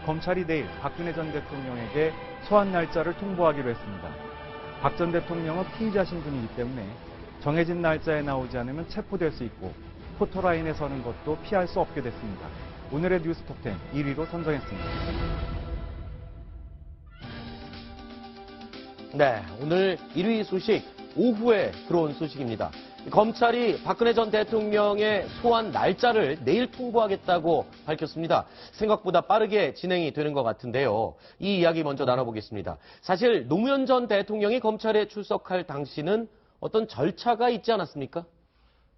검찰이 내일 박근혜 전 대통령에게 소환 날짜를 통보하기로 했습니다. 박 전 대통령은 피의자 신분이기 때문에 정해진 날짜에 나오지 않으면 체포될 수 있고 포토라인에 서는 것도 피할 수 없게 됐습니다. 오늘의 뉴스톱10 1위로 선정했습니다. 네, 오늘 1위 소식 오후에 들어온 소식입니다. 검찰이 박근혜 전 대통령의 소환 날짜를 내일 통보하겠다고 밝혔습니다. 생각보다 빠르게 진행이 되는 것 같은데요. 이 이야기 먼저 나눠보겠습니다. 사실 노무현 전 대통령이 검찰에 출석할 당시는 어떤 절차가 있지 않았습니까?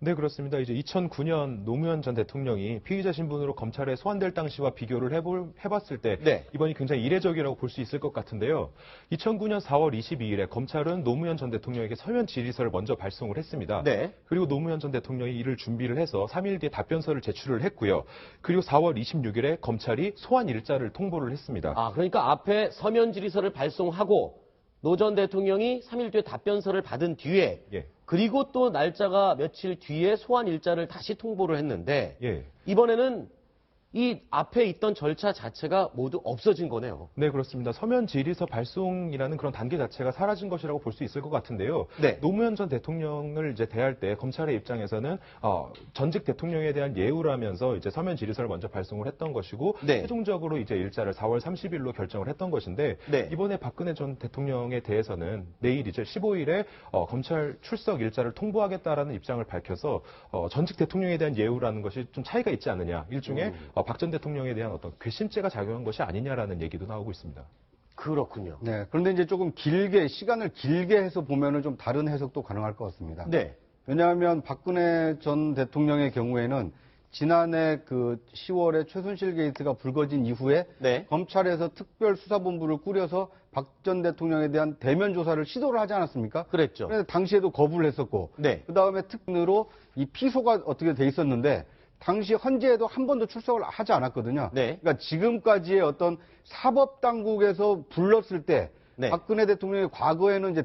네, 그렇습니다. 이제 2009년 노무현 전 대통령이 피의자 신분으로 검찰에 소환될 당시와 비교를 해봤을 때 네. 이번이 굉장히 이례적이라고 볼 수 있을 것 같은데요. 2009년 4월 22일에 검찰은 노무현 전 대통령에게 서면 질의서를 먼저 발송을 했습니다. 네. 그리고 노무현 전 대통령이 이를 준비를 해서 3일 뒤에 답변서를 제출을 했고요. 그리고 4월 26일에 검찰이 소환 일자를 통보를 했습니다. 아, 그러니까 앞에 서면 질의서를 발송하고 노 전 대통령이 3일 뒤에 답변서를 받은 뒤에 예. 그리고 또 날짜가 며칠 뒤에 소환 일자를 다시 통보를 했는데 예. 이번에는 이 앞에 있던 절차 자체가 모두 없어진 거네요. 네, 그렇습니다. 서면 질의서 발송이라는 그런 단계 자체가 사라진 것이라고 볼 수 있을 것 같은데요. 네. 노무현 전 대통령을 이제 대할 때 검찰의 입장에서는 전직 대통령에 대한 예우라면서 이제 서면 질의서를 먼저 발송을 했던 것이고 네. 최종적으로 이제 일자를 4월 30일로 결정을 했던 것인데 네. 이번에 박근혜 전 대통령에 대해서는 내일 이제 15일에 검찰 출석 일자를 통보하겠다라는 입장을 밝혀서 전직 대통령에 대한 예우라는 것이 좀 차이가 있지 않느냐. 일종의 박 전 대통령에 대한 어떤 괘씸죄가 작용한 것이 아니냐라는 얘기도 나오고 있습니다. 그렇군요. 네. 그런데 이제 조금 시간을 길게 해서 보면은 좀 다른 해석도 가능할 것 같습니다. 네. 왜냐하면 박근혜 전 대통령의 경우에는 지난해 그 10월에 최순실 게이트가 불거진 이후에 네. 검찰에서 특별수사본부를 꾸려서 박 전 대통령에 대한 대면 조사를 시도를 하지 않았습니까? 그랬죠. 그런데 당시에도 거부를 했었고, 네. 그 다음에 특근으로 이 피소가 어떻게 돼 있었는데 당시 헌재에도 한 번도 출석을 하지 않았거든요. 네. 그러니까 지금까지의 어떤 사법당국에서 불렀을 때 네. 박근혜 대통령이 과거에는 이제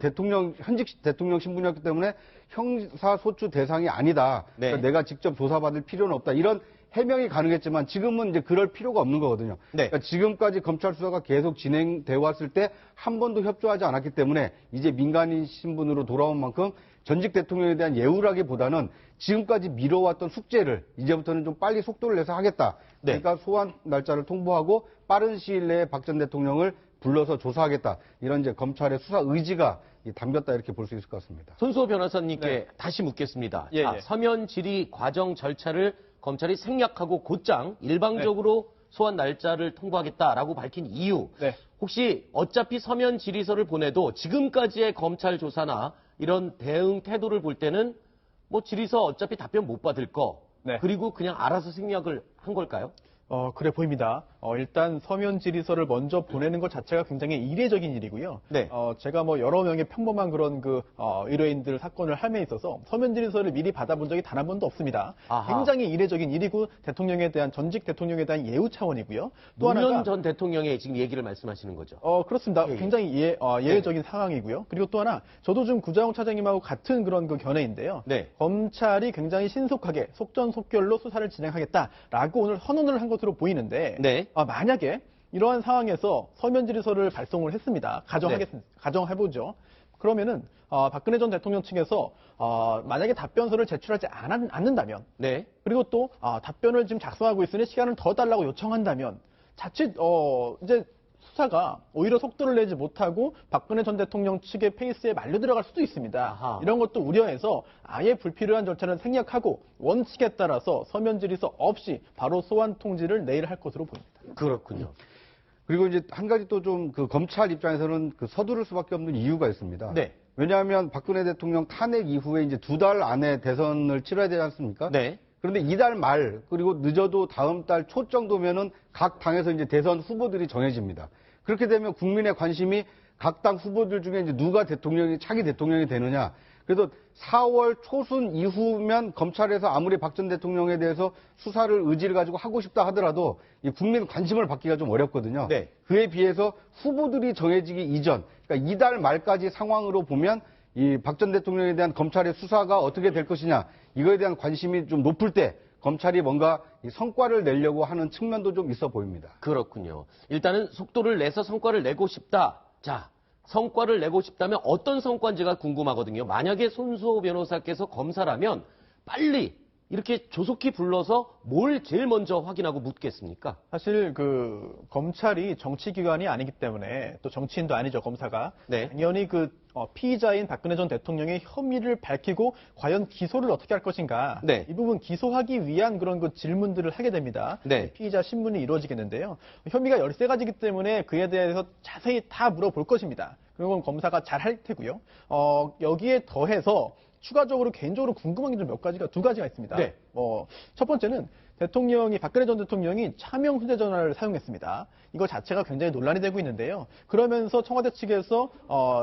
현직 대통령 신분이었기 때문에 형사소추 대상이 아니다. 네. 그러니까 내가 직접 조사받을 필요는 없다. 이런 해명이 가능했지만 지금은 이제 그럴 필요가 없는 거거든요. 네. 그러니까 지금까지 검찰 수사가 계속 진행돼 왔을 때 한 번도 협조하지 않았기 때문에 이제 민간인 신분으로 돌아온 만큼 전직 대통령에 대한 예우라기보다는 지금까지 미뤄왔던 숙제를 이제부터는 좀 빨리 속도를 내서 하겠다. 네. 그러니까 소환 날짜를 통보하고 빠른 시일 내에 박 전 대통령을 불러서 조사하겠다. 이런 이제 검찰의 수사 의지가 담겼다 이렇게 볼 수 있을 것 같습니다. 손수호 변호사님께 네. 다시 묻겠습니다. 예, 자, 예. 서면 질의 과정 절차를 검찰이 생략하고 곧장 일방적으로 소환 날짜를 통보하겠다라고 밝힌 이유. 네. 혹시 어차피 서면 질의서를 보내도 지금까지의 검찰 조사나 이런 대응 태도를 볼 때는 뭐 질의서 어차피 답변 못 받을 거. 네. 그리고 그냥 알아서 생략을 한 걸까요? 그래 보입니다. 일단 서면 질의서를 먼저 보내는 것 자체가 굉장히 이례적인 일이고요. 네. 제가 뭐 여러 명의 평범한 그런 의뢰인들 사건을 함에 있어서 서면 질의서를 미리 받아본 적이 단 한 번도 없습니다. 아하. 굉장히 이례적인 일이고 전직 대통령에 대한 예우 차원이고요. 또 노무현 하나가 전 대통령의 지금 얘기를 말씀하시는 거죠. 그렇습니다. 예, 예. 굉장히 예외적인 상황이고요. 그리고 또 하나, 저도 좀 구자영 차장님하고 같은 그런 견해인데요. 네. 검찰이 굉장히 신속하게 속전속결로 수사를 진행하겠다라고 오늘 선언을 한 것으로 보이는데, 네. 만약에 이러한 상황에서 서면 질의서를 발송을 했습니다. 가정해보죠. 그러면은 박근혜 전 대통령 측에서 만약에 답변서를 제출하지 않는다면, 네. 그리고 또 답변을 지금 작성하고 있으니 시간을 더 달라고 요청한다면 자칫 이제 수사가 오히려 속도를 내지 못하고 박근혜 전 대통령 측의 페이스에 말려 들어갈 수도 있습니다. 아하. 이런 것도 우려해서 아예 불필요한 절차는 생략하고 원칙에 따라서 서면 질의서 없이 바로 소환 통지를 내일 할 것으로 보입니다. 그렇군요. 그리고 이제 한 가지 또 좀 그 검찰 입장에서는 그 서두를 수밖에 없는 이유가 있습니다. 네. 왜냐하면 박근혜 대통령 탄핵 이후에 이제 2달 안에 대선을 치러야 되지 않습니까? 네. 그런데 이달 말 그리고 늦어도 다음 달 초 정도면은 각 당에서 이제 대선 후보들이 정해집니다. 그렇게 되면 국민의 관심이 각 당 후보들 중에 이제 누가 차기 대통령이 되느냐. 그래서 4월 초순 이후면 검찰에서 아무리 박 전 대통령에 대해서 수사를 의지를 가지고 하고 싶다 하더라도 이 국민 관심을 받기가 좀 어렵거든요. 네. 그에 비해서 후보들이 정해지기 이전, 그러니까 이달 말까지 상황으로 보면 이 박 전 대통령에 대한 검찰의 수사가 어떻게 될 것이냐, 이거에 대한 관심이 좀 높을 때 검찰이 뭔가 이 성과를 내려고 하는 측면도 좀 있어 보입니다. 그렇군요. 일단은 속도를 내서 성과를 내고 싶다. 자, 성과를 내고 싶다면 어떤 성과인지가 궁금하거든요. 만약에 손수호 변호사께서 검사라면 빨리 이렇게 조속히 불러서 뭘 제일 먼저 확인하고 묻겠습니까? 사실 그 검찰이 정치기관이 아니기 때문에 또 정치인도 아니죠, 검사가. 네. 당연히 그 피의자인 박근혜 전 대통령의 혐의를 밝히고 과연 기소를 어떻게 할 것인가. 네. 이 부분 기소하기 위한 그런 그 질문들을 하게 됩니다. 네. 피의자 신문이 이루어지겠는데요. 혐의가 13가지이기 때문에 그에 대해서 자세히 다 물어볼 것입니다. 그건 검사가 잘 할 테고요. 여기에 더해서 추가적으로 개인적으로 궁금한 게 좀 몇 가지가 두 가지가 있습니다. 네. 첫 번째는 박근혜 전 대통령이 차명 휴대전화를 사용했습니다. 이거 자체가 굉장히 논란이 되고 있는데요. 그러면서 청와대 측에서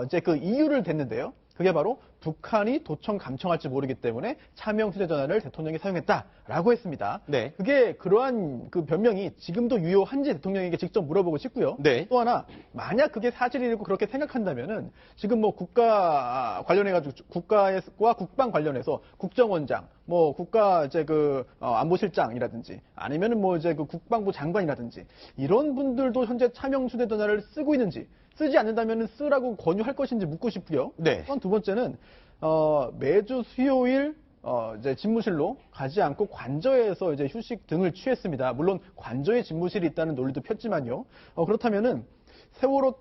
이제 그 이유를 댔는데요. 그게 바로 북한이 도청 감청할지 모르기 때문에 차명 휴대전화를 대통령이 사용했다라고 했습니다. 네. 그게 그러한 그 변명이 지금도 유효한지 대통령에게 직접 물어보고 싶고요. 네. 또 하나 만약 그게 사실이고 그렇게 생각한다면은 지금 뭐 국가 관련해가지고 국가와 국방 관련해서 국정원장, 뭐 국가 이제 그 안보실장이라든지 아니면은 뭐 이제 그 국방부 장관이라든지 이런 분들도 현재 차명 휴대전화를 쓰고 있는지. 쓰지 않는다면 쓰라고 권유할 것인지 묻고 싶고요. 네. 또한 두 번째는 매주 수요일 이제 집무실로 가지 않고 관저에서 이제 휴식 등을 취했습니다. 물론 관저에 집무실이 있다는 논리도 폈지만요. 그렇다면은 세월호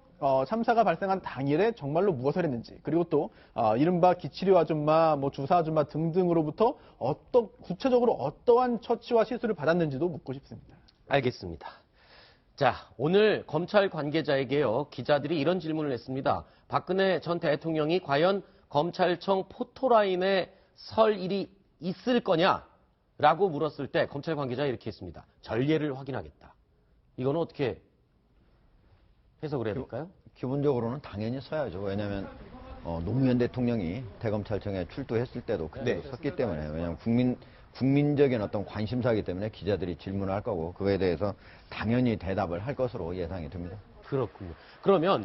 참사가 발생한 당일에 정말로 무엇을 했는지 그리고 또 이른바 기치료 아줌마, 뭐 주사 아줌마 등등으로부터 구체적으로 어떠한 처치와 시술을 받았는지도 묻고 싶습니다. 알겠습니다. 자, 오늘 검찰 관계자에게요, 기자들이 이런 질문을 했습니다. 박근혜 전 대통령이 과연 검찰청 포토라인에 설 일이 있을 거냐라고 물었을 때 검찰 관계자가 이렇게 했습니다. 전례를 확인하겠다. 이거는 어떻게 해석을 해야 될까요? 기본적으로는 당연히 서야죠. 왜냐하면 노무현 대통령이 대검찰청에 출두했을 때도 그때도 네. 섰기 때문에 왜냐하면 국민적인 어떤 관심사이기 때문에 기자들이 질문을 할 거고 그거에 대해서 당연히 대답을 할 것으로 예상이 됩니다. 그렇군요. 그러면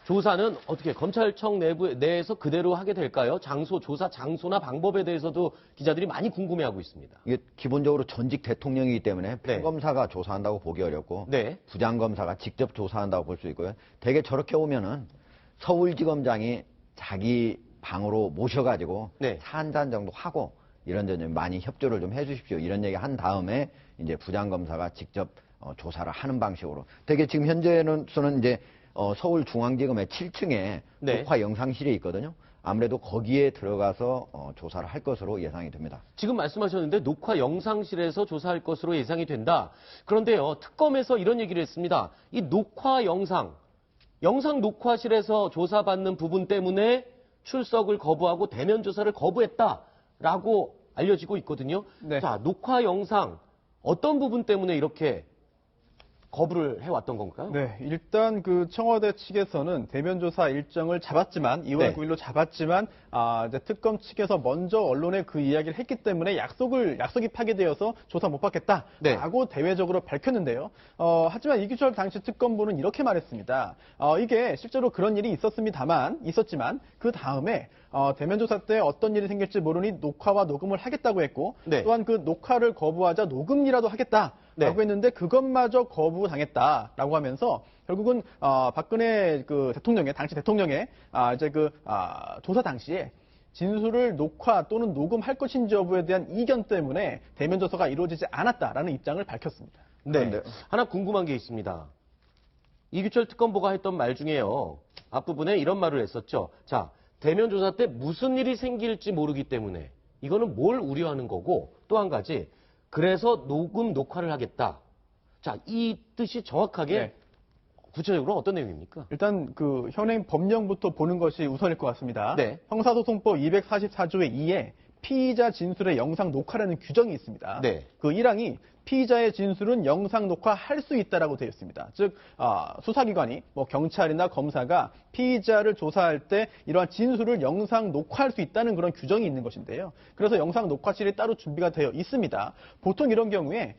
조사는 어떻게 검찰청 내에서 그대로 하게 될까요? 조사 장소나 방법에 대해서도 기자들이 많이 궁금해하고 있습니다. 이게 기본적으로 전직 대통령이기 때문에 네. 평검사가 조사한다고 보기 어렵고 네. 부장검사가 직접 조사한다고 볼 수 있고요. 대개 저렇게 오면은 서울지검장이 자기 방으로 모셔가지고 네. 차 한 잔 정도 하고 이런저런 많이 협조를 좀 해주십시오. 이런 얘기 한 다음에 이제 부장검사가 직접 조사를 하는 방식으로. 되게 지금 현재는 이제 서울중앙지검의 7층에 네. 녹화 영상실이 있거든요. 아무래도 거기에 들어가서 조사를 할 것으로 예상이 됩니다. 지금 말씀하셨는데 녹화 영상실에서 조사할 것으로 예상이 된다. 그런데요, 특검에서 이런 얘기를 했습니다. 이 녹화 영상 녹화실에서 조사받는 부분 때문에 출석을 거부하고 대면 조사를 거부했다라고 알려지고 있거든요. 네. 자, 녹화 영상 어떤 부분 때문에 이렇게 거부를 해왔던 건가요? 네, 일단 그 청와대 측에서는 대면 조사 일정을 잡았지만 2월 네. 9일로 잡았지만 이제 특검 측에서 먼저 언론에 그 이야기를 했기 때문에 약속이 파기되어서 조사 못 받겠다라고 네. 대외적으로 밝혔는데요. 하지만 이규철 당시 특검부는 이렇게 말했습니다. 이게 실제로 그런 일이 있었지만 그 다음에 대면 조사 때 어떤 일이 생길지 모르니 녹화와 녹음을 하겠다고 했고 네. 또한 그 녹화를 거부하자 녹음이라도 하겠다. 라고 네. 했는데 그것마저 거부당했다라고 하면서 결국은 박근혜 그 당시 대통령의 이제 그 조사 당시에 진술을 녹화 또는 녹음할 것인지 여부에 대한 이견 때문에 대면 조사가 이루어지지 않았다라는 입장을 밝혔습니다. 네. 하나 궁금한 게 있습니다. 이규철 특검보가 했던 말 중에요. 앞부분에 이런 말을 했었죠. 자, 대면 조사 때 무슨 일이 생길지 모르기 때문에 이거는 뭘 우려하는 거고 또 한 가지 그래서 녹화를 하겠다. 자, 이 뜻이 정확하게 네. 구체적으로 어떤 내용입니까? 일단 그 현행 법령부터 보는 것이 우선일 것 같습니다. 네. 형사소송법 244조의 2에 피의자 진술의 영상 녹화라는 규정이 있습니다. 네. 그 1항이 피의자의 진술은 영상 녹화할 수 있다라고 되어 있습니다. 즉 수사기관이 경찰이나 검사가 피의자를 조사할 때 이러한 진술을 영상 녹화할 수 있다는 그런 규정이 있는 것인데요. 그래서 영상 녹화실이 따로 준비가 되어 있습니다. 보통 이런 경우에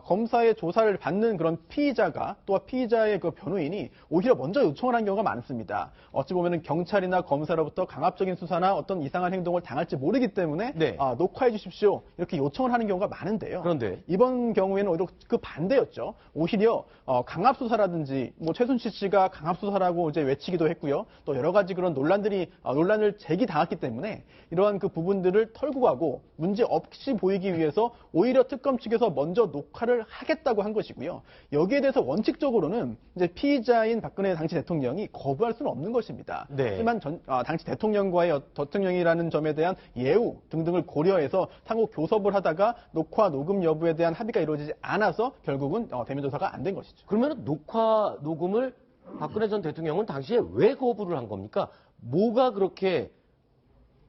검사의 조사를 받는 그런 피의자가 또한 피의자의 그 변호인이 오히려 먼저 요청을 한 경우가 많습니다. 어찌 보면은 경찰이나 검사로부터 강압적인 수사나 어떤 이상한 행동을 당할지 모르기 때문에 네. 녹화해 주십시오 이렇게 요청을 하는 경우가 많은데요. 그런데 이번 경우에는 오히려 그 반대였죠. 오히려 강압 수사라든지 최순실 씨가 강압 수사라고 이제 외치기도 했고요. 또 여러 가지 그런 논란을 제기당했기 때문에 이러한 그 부분들을 털고 가고 문제 없이 보이기 위해서 오히려 특검 측에서 먼저 녹화를 하겠다고 한 것이고요. 여기에 대해서 원칙적으로는 이제 피의자인 박근혜 당시 대통령이 거부할 수는 없는 것입니다. 네. 하지만 당시 대통령과의 대통령이라는 점에 대한 예우 등등을 고려해서 상호 교섭을 하다가 녹화 녹음 여부에 대한 합의가 이루어지지 않아서 결국은 대면 조사가 안 된 것이죠. 그러면 녹화 녹음을 박근혜 전 대통령은 당시에 왜 거부를 한 겁니까? 뭐가 그렇게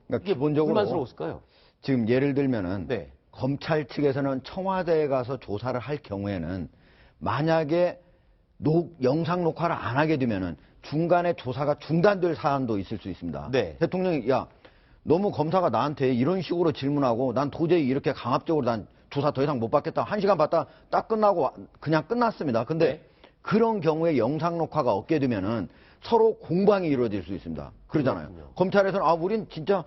그러니까 기본적으로 불만스러웠을까요? 지금 예를 들면은 네. 검찰 측에서는 청와대에 가서 조사를 할 경우에는 만약에 영상 녹화를 안 하게 되면은 중간에 조사가 중단될 사안도 있을 수 있습니다. 네. 대통령이 너무 검사가 나한테 이런 식으로 질문하고 난 도저히 이렇게 강압적으로 난 조사 더 이상 못 받겠다. 1시간 받다 딱 끝나고 그냥 끝났습니다. 근데 네. 그런 경우에 영상 녹화가 없게 되면은 서로 공방이 이루어질 수 있습니다. 그러잖아요. 그렇군요. 검찰에서는 우린 진짜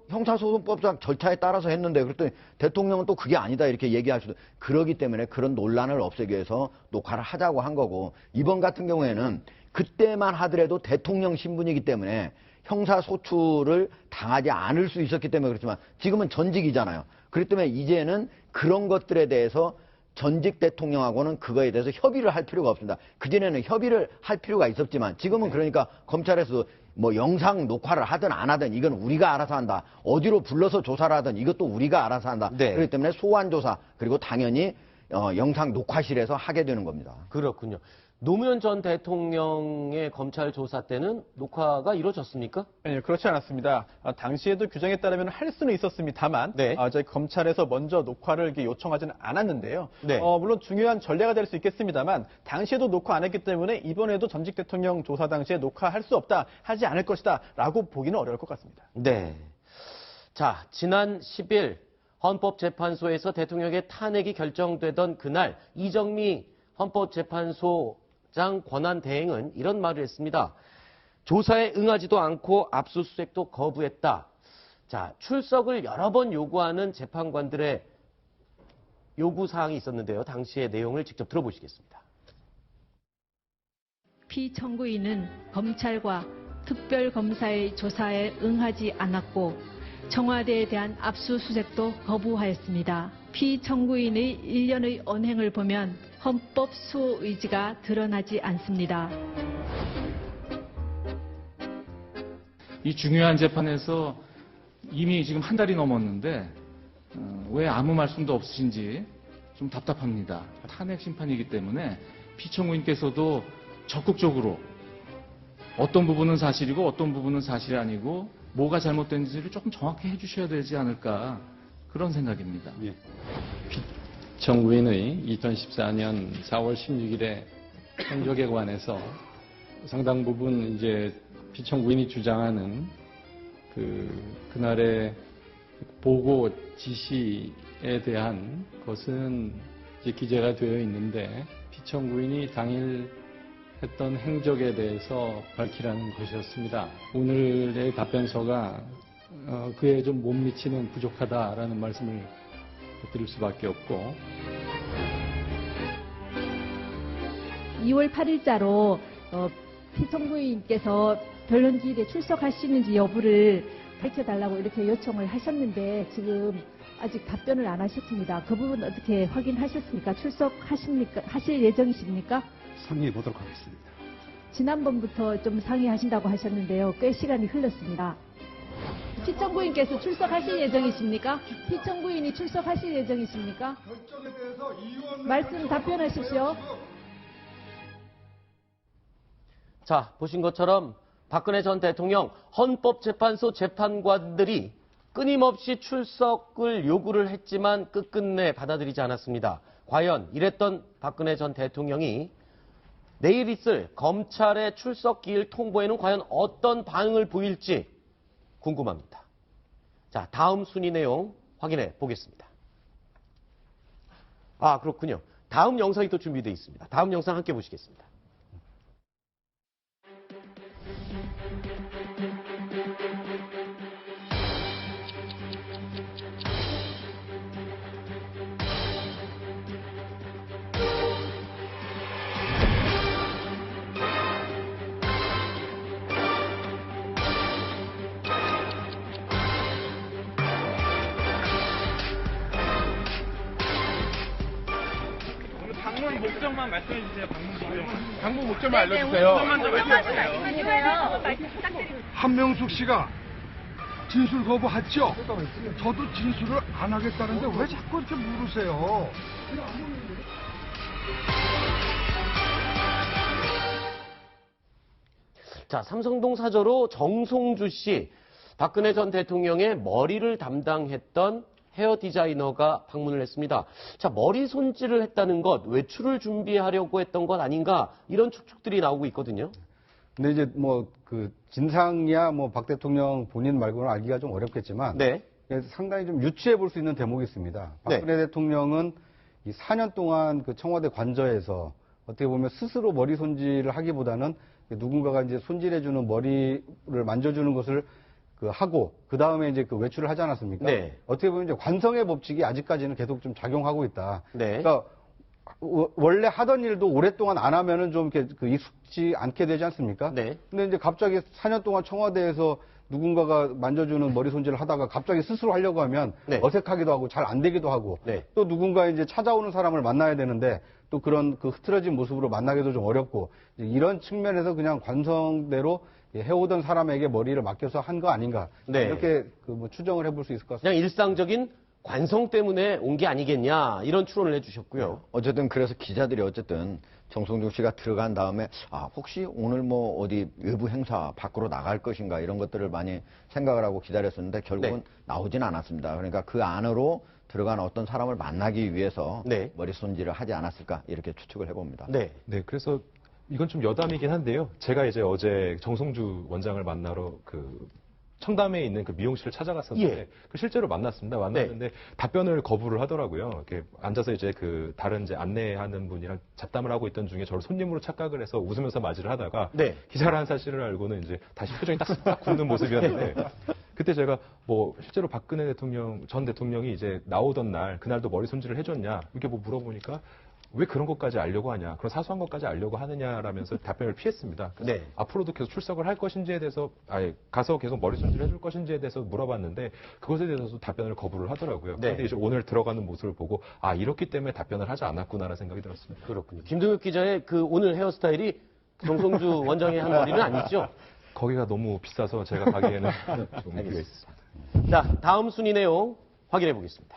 형사소송법상 절차에 따라서 했는데 그랬더니 대통령은 또 그게 아니다 이렇게 얘기할 수도 그러기 때문에 그런 논란을 없애기 위해서 녹화를 하자고 한 거고 이번 같은 경우에는 그때만 하더라도 대통령 신분이기 때문에 형사소추를 당하지 않을 수 있었기 때문에 그렇지만 지금은 전직이잖아요. 그렇기 때문에 이제는 그런 것들에 대해서 전직 대통령하고는 그거에 대해서 협의를 할 필요가 없습니다. 그전에는 협의를 할 필요가 있었지만 지금은 그러니까 검찰에서 영상 녹화를 하든 안 하든 이건 우리가 알아서 한다. 어디로 불러서 조사를 하든 이것도 우리가 알아서 한다. 네. 그렇기 때문에 소환 조사 그리고 당연히 영상 녹화실에서 하게 되는 겁니다. 그렇군요. 노무현 전 대통령의 검찰 조사 때는 녹화가 이루어졌습니까? 아니요, 그렇지 않았습니다. 당시에도 규정에 따르면 할 수는 있었습니다만, 네. 저희 검찰에서 먼저 녹화를 이렇게 요청하지는 않았는데요. 네. 물론 중요한 전례가 될 수 있겠습니다만, 당시에도 녹화 안 했기 때문에 이번에도 전직 대통령 조사 당시에 녹화할 수 없다, 하지 않을 것이다, 라고 보기는 어려울 것 같습니다. 네. 자, 지난 10일 헌법재판소에서 대통령의 탄핵이 결정되던 그날 이정미 헌법재판소장 권한대행은 이런 말을 했습니다. 조사에 응하지도 않고 압수수색도 거부했다. 자, 출석을 여러 번 요구하는 재판관들의 요구사항이 있었는데요. 당시의 내용을 직접 들어보시겠습니다. 피청구인은 검찰과 특별검사의 조사에 응하지 않았고 청와대에 대한 압수수색도 거부하였습니다. 피청구인의 일련의 언행을 보면 헌법 수호 의지가 드러나지 않습니다. 이 중요한 재판에서 이미 지금 한 달이 넘었는데 왜 아무 말씀도 없으신지 좀 답답합니다. 탄핵 심판이기 때문에 피청구인께서도 적극적으로 어떤 부분은 사실이고 어떤 부분은 사실이 아니고 뭐가 잘못된지를 조금 정확히 해주셔야 되지 않을까 그런 생각입니다. 예. 피청구인의 2014년 4월 16일에 행적에 관해서 상당 부분 이제 피청구인이 주장하는 그날의 보고 지시에 대한 것은 이제 기재가 되어 있는데 피청구인이 당일 했던 행적에 대해서 밝히라는 것이었습니다. 오늘의 답변서가 그에 좀 못 미치는 부족하다라는 말씀을 드릴 수밖에 없고 2월 8일자로 피청구인께서 변론지일에 출석하시는지 여부를 밝혀달라고 이렇게 요청을 하셨는데 지금 아직 답변을 안 하셨습니다. 그 부분 어떻게 확인하셨습니까? 하실 예정이십니까? 상의해 보도록 하겠습니다. 지난번부터 좀 상의하신다고 하셨는데요. 꽤 시간이 흘렀습니다. 피청구인께서 출석하실 예정이십니까? 피청구인이 출석하실 예정이십니까? 말씀 답변하십시오. 자, 보신 것처럼 박근혜 전 대통령 헌법재판소 재판관들이 끊임없이 출석을 요구를 했지만 끝끝내 받아들이지 않았습니다. 과연 이랬던 박근혜 전 대통령이 내일 있을 검찰의 출석 기일 통보에는 과연 어떤 반응을 보일지 궁금합니다. 자, 다음 순위 내용 확인해 보겠습니다. 아, 그렇군요. 다음 영상이 또 준비되어 있습니다. 다음 영상 함께 보시겠습니다. 방문 목적만 말씀해 주세요. 방문 목적. 방문 목적만 알려주세요. 목적만 좀 알려주세요. 한명숙 씨가 진술 거부했죠? 저도 진술을 안 하겠다는데 왜 자꾸 이렇게 물으세요? 자, 삼성동 사저로 정송주 씨, 박근혜 전 대통령의 머리를 담당했던 헤어 디자이너가 방문을 했습니다. 자, 머리 손질을 했다는 것, 외출을 준비하려고 했던 것 아닌가, 이런 추측들이 나오고 있거든요. 근데 이제 뭐 그 진상이야 뭐 박 대통령 본인 말고는 알기가 좀 어렵겠지만 네. 상당히 좀 유추해 볼 수 있는 대목이 있습니다. 박근혜 대통령은 이 4년 동안 그 청와대 관저에서 어떻게 보면 스스로 머리 손질을 하기보다는 누군가가 이제 손질해주는 머리를 만져주는 것을 그 하고 그 다음에 이제 그 외출을 하지 않았습니까? 네. 어떻게 보면 이제 관성의 법칙이 아직까지는 계속 좀 작용하고 있다. 네. 그러니까 원래 하던 일도 오랫동안 안 하면은 좀 이렇게 그 익숙지 않게 되지 않습니까? 네. 근데 이제 갑자기 4년 동안 청와대에서 누군가가 만져주는 머리 손질을 하다가 갑자기 스스로 하려고 하면 네. 어색하기도 하고 잘 안 되기도 하고 네. 또 누군가 이제 찾아오는 사람을 만나야 되는데 또 그런 그 흐트러진 모습으로 만나기도 좀 어렵고 이런 측면에서 그냥 관성대로 해오던 사람에게 머리를 맡겨서 한 거 아닌가 네. 이렇게 그 뭐 추정을 해볼 수 있을 것 같습니다. 그냥 일상적인 관성 때문에 온 게 아니겠냐, 이런 추론을 해주셨고요. 어쨌든 그래서 기자들이 어쨌든 정성중 씨가 들어간 다음에 혹시 오늘 뭐 어디 외부 행사 밖으로 나갈 것인가 이런 것들을 많이 생각을 하고 기다렸었는데 결국은 나오진 않았습니다. 그러니까 그 안으로 들어간 어떤 사람을 만나기 위해서 머리 손질을 하지 않았을까 이렇게 추측을 해봅니다. 네. 네, 그래서 이건 좀 여담이긴 한데요. 제가 이제 어제 정성주 원장을 만나러 그 청담에 있는 그 미용실을 찾아갔었는데 그 실제로 만났습니다. 만났는데 답변을 거부를 하더라고요. 이렇게 앉아서 이제 그 다른 이제 안내하는 분이랑 잡담을 하고 있던 중에 저를 손님으로 착각을 해서 웃으면서 맞이를 하다가 기자라는 사실을 알고는 이제 다시 표정이 딱 굳는 모습이었는데 그때 제가 뭐 실제로 박근혜 전 대통령이 이제 나오던 날 그날도 머리 손질을 해줬냐 이렇게 뭐 물어보니까 왜 그런 것까지 알려고 하냐, 그런 사소한 것까지 알려고 하느냐라면서 답변을 피했습니다. 앞으로도 계속 출석을 할 것인지에 대해서, 가서 계속 머리 손질을 해줄 것인지에 대해서 물어봤는데 그것에 대해서도 답변을 거부를 하더라고요. 그런데 이제 오늘 들어가는 모습을 보고 이렇기 때문에 답변을 하지 않았구나라는 생각이 들었습니다. 그렇군요. 김동엽 기자의 그 오늘 헤어스타일이 정성주 원장의 한 머리는 아니죠? 거기가 너무 비싸서 제가 가기에는 좀 무리가 있습니다. 자, 다음 순위 내용 확인해 보겠습니다.